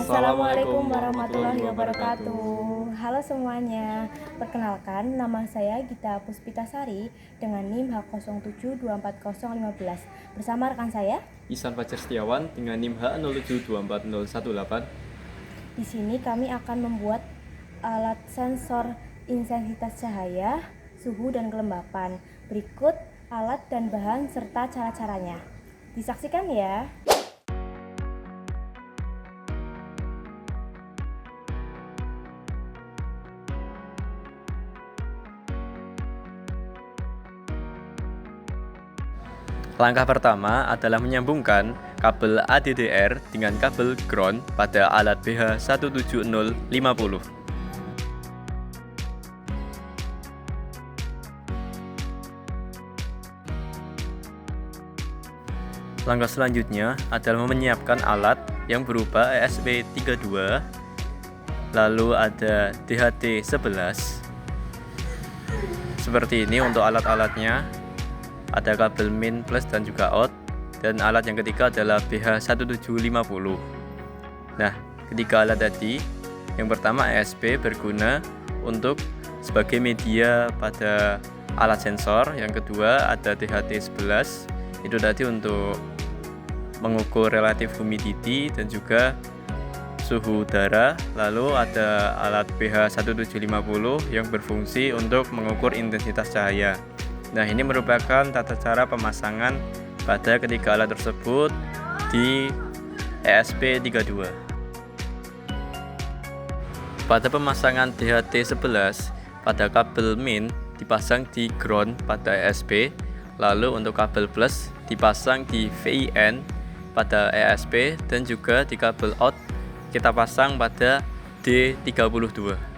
Assalamualaikum warahmatullahi wabarakatuh. Halo semuanya, perkenalkan nama saya Gita Puspitasari dengan NIM H07240015 bersama rekan saya Ihsan Fajar Setiawan dengan NIM H0724018. Di sini kami akan membuat alat sensor intensitas cahaya, suhu dan kelembapan. Berikut alat dan bahan serta cara-caranya. Disaksikan ya. Langkah pertama adalah menyambungkan kabel ADDR dengan kabel ground pada alat BH17050. Langkah selanjutnya adalah menyiapkan alat yang berupa ESP32, lalu ada DHT11. Seperti ini untuk alat-alatnya. Ada kabel min plus dan juga out, dan alat yang ketiga adalah BH1750. Nah, ketiga alat tadi, yang pertama ESP berguna untuk sebagai media pada alat sensor, yang kedua ada DHT11 itu tadi untuk mengukur relative humidity dan juga suhu udara, lalu ada alat BH1750 yang berfungsi untuk mengukur intensitas cahaya. Nah, ini merupakan tata cara pemasangan pada ketiga alat tersebut di ESP32. Pada pemasangan DHT11 pada kabel min dipasang di ground pada ESP, lalu untuk kabel plus dipasang di VIN pada ESP, dan juga di kabel out kita pasang pada D32.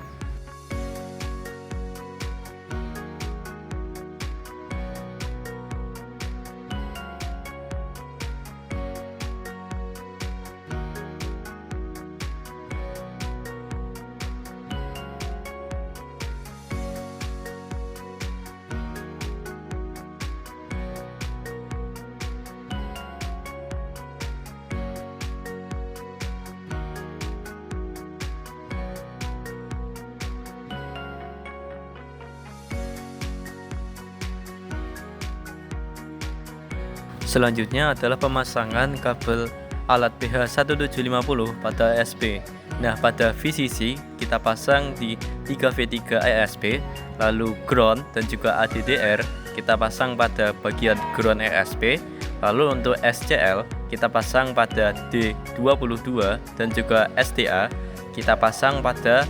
Selanjutnya adalah pemasangan kabel alat BH1750 pada ESP. Nah, pada VCC kita pasang di 3V3 ESP, lalu ground dan juga ADDR kita pasang pada bagian ground ESP, lalu untuk SCL kita pasang pada D22 dan juga SDA kita pasang pada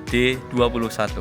D21.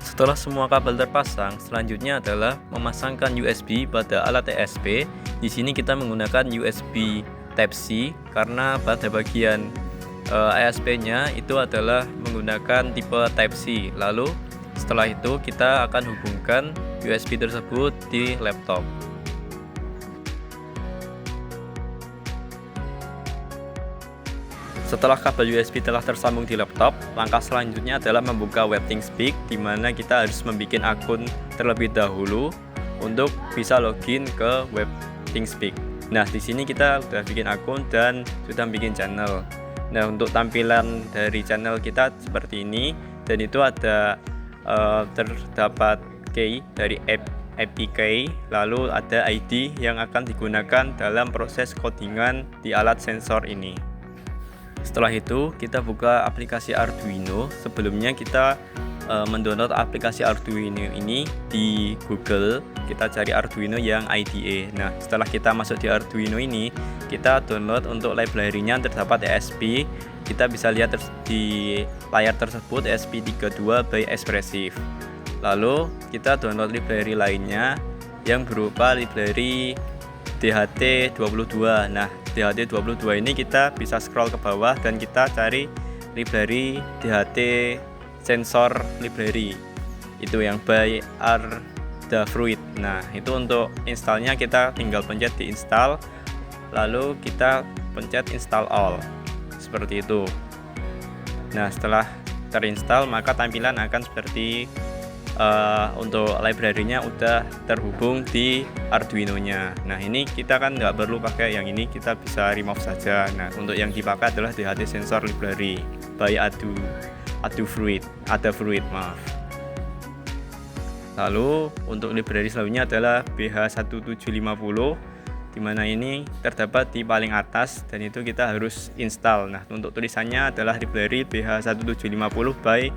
Setelah semua kabel terpasang, selanjutnya adalah memasangkan USB pada alat ESP. Di sini kita menggunakan USB Type-C karena pada bagian ESP-nya itu adalah menggunakan tipe Type-C. Lalu setelah itu kita akan hubungkan USB tersebut di laptop. Setelah kabel USB telah tersambung di laptop, langkah selanjutnya adalah membuka web ThinkSpeak, di mana kita harus membuat akun terlebih dahulu untuk bisa login ke web ThinkSpeak. Nah, di sini kita sudah bikin akun dan sudah bikin channel. Nah, untuk tampilan dari channel kita seperti ini, dan itu ada terdapat key dari APK, lalu ada ID yang akan digunakan dalam proses codingan di alat sensor ini. Setelah itu kita buka aplikasi Arduino. Sebelumnya kita mendownload aplikasi Arduino ini di Google. Kita cari Arduino yang IDE. Nah, setelah kita masuk di Arduino ini, kita download untuk library-nya terdapat ESP. Kita bisa lihat di layar tersebut ESP32 by Espressif. Lalu kita download library lainnya yang berupa library DHT22. Nah, DHT22 ini kita bisa scroll ke bawah dan kita cari library DHT Sensor Library, itu yang by Adafruit. Nah, itu untuk installnya kita tinggal pencet di install, lalu kita pencet install all, seperti itu. Nah, setelah terinstall maka tampilan akan seperti untuk library-nya udah terhubung di Arduino-nya. Nah, ini kita kan nggak perlu pakai yang ini, kita bisa remove saja. Nah, untuk yang dipakai adalah DHT Sensor Library by Adafruit, maaf. Lalu untuk library selanjutnya adalah BH1750, dimana ini terdapat di paling atas dan itu kita harus install. Nah, untuk tulisannya adalah library BH1750 by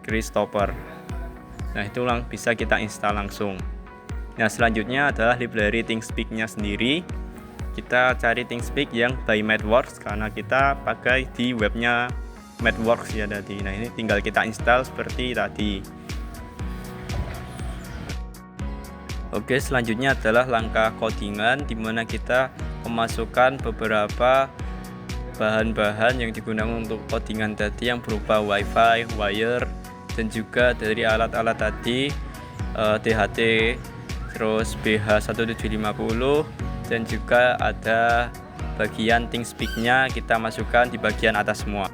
Christopher. Nah, itu bisa kita install langsung. Nah, selanjutnya adalah library ThingSpeak-nya sendiri. Kita cari ThingSpeak yang by MathWorks karena kita pakai di webnya MathWorks ya tadi. Nah, ini tinggal kita install seperti tadi. Oke, selanjutnya adalah langkah codingan, di mana kita memasukkan beberapa bahan-bahan yang digunakan untuk codingan tadi yang berupa WiFi, wire, dan juga dari alat-alat tadi DHT, terus BH1750, dan juga ada bagian ThingSpeak-nya kita masukkan di bagian atas semua.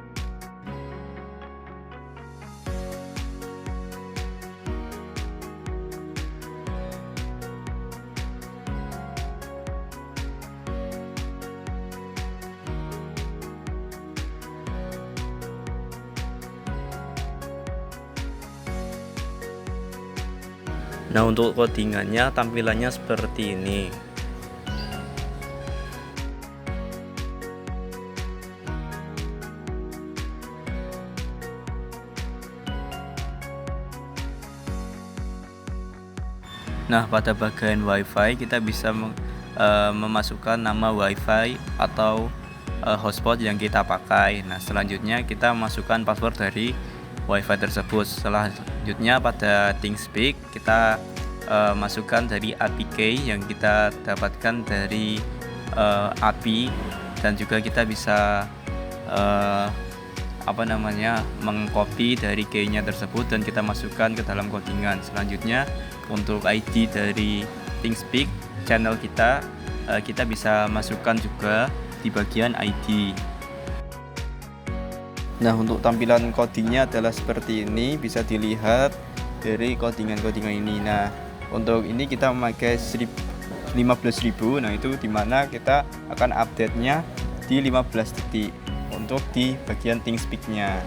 Nah, untuk codingannya tampilannya seperti ini. Nah, pada bagian WiFi kita bisa memasukkan nama WiFi atau hotspot yang kita pakai. Nah, selanjutnya kita masukkan password dari WiFi tersebut. Selanjutnya pada ThingSpeak kita masukkan dari API key yang kita dapatkan dari API, dan juga kita bisa mengcopy dari key-nya tersebut dan kita masukkan ke dalam codingan. Selanjutnya untuk ID dari ThingSpeak channel kita bisa masukkan juga di bagian ID. Nah, untuk tampilan codingnya adalah seperti ini, bisa dilihat dari codingan-codingan ini. Nah, untuk ini kita memakai 15.000. Nah, itu dimana kita akan update-nya di 15 detik untuk di bagian ThingSpeak-nya.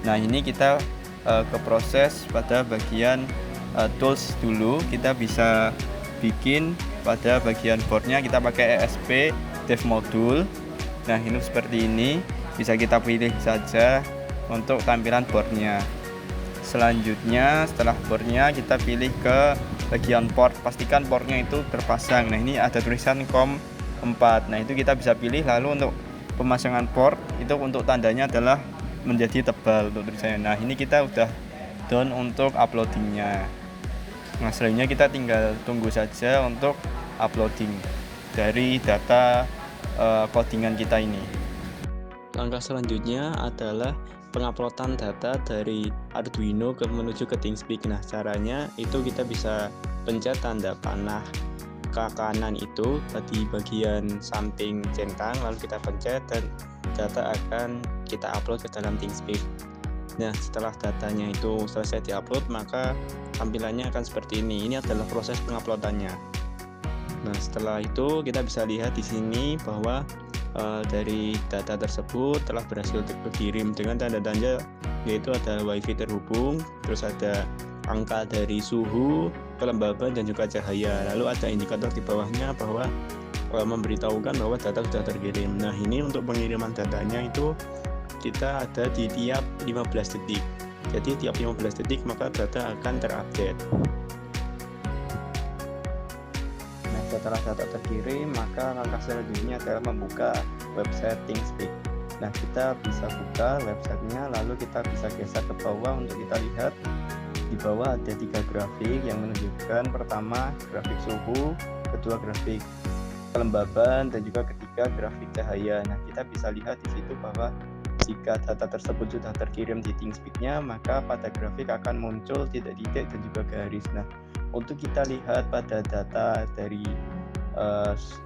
Nah, ini kita ke proses pada bagian tools dulu. Kita bisa bikin pada bagian boardnya kita pakai ESP Dev Module. Nah, ini seperti ini, bisa kita pilih saja untuk tampilan boardnya. Selanjutnya setelah boardnya kita pilih ke bagian port, pastikan portnya itu terpasang. Nah, ini ada tulisan COM4. Nah, itu kita bisa pilih. Lalu untuk pemasangan port itu untuk tandanya adalah menjadi tebal untuk tulisannya. Nah, ini kita udah done untuk uploadingnya. Nah, selanjutnya kita tinggal tunggu saja untuk uploading dari data codingan kita ini. Langkah selanjutnya adalah penguploadan data dari Arduino menuju ke ThingSpeak. Nah, caranya itu kita bisa pencet tanda panah ke kanan itu di bagian samping centang, lalu kita pencet dan data akan kita upload ke dalam ThingSpeak. Nah, setelah datanya itu selesai diupload, maka tampilannya akan seperti ini. Ini adalah proses penguploadannya. Nah, setelah itu kita bisa lihat di sini bahwa dari data tersebut telah berhasil dikirim dengan tanda-tanda, yaitu ada WiFi terhubung, terus ada angka dari suhu, kelembaban, dan juga cahaya. Lalu ada indikator di bawahnya bahwa memberitahukan bahwa data sudah terkirim. Nah, ini untuk pengiriman datanya itu kita ada di tiap 15 detik. Jadi tiap 15 detik maka data akan terupdate. Nah, setelah data terkirim, maka langkah selanjutnya adalah membuka website ThingSpeak. Nah, kita bisa buka websitenya, lalu kita bisa geser ke bawah untuk kita lihat. Di bawah ada 3 grafik yang menunjukkan pertama grafik suhu, kedua grafik kelembaban, dan juga ketiga grafik cahaya. Nah, kita bisa lihat di situ bahwa jika data tersebut sudah terkirim di ThingSpeak-nya, maka pada grafik akan muncul titik-titik dan juga garis. Nah, untuk kita lihat pada data dari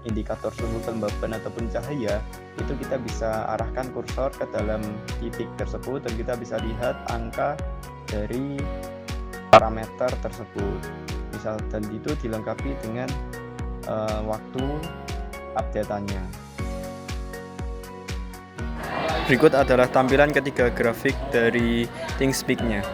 indikator suhu kelembaban ataupun cahaya, itu kita bisa arahkan kursor ke dalam titik tersebut dan kita bisa lihat angka dari parameter tersebut. Misal, dan itu dilengkapi dengan waktu update-annya. Berikut adalah tampilan ketiga grafik dari ThingSpeak-nya.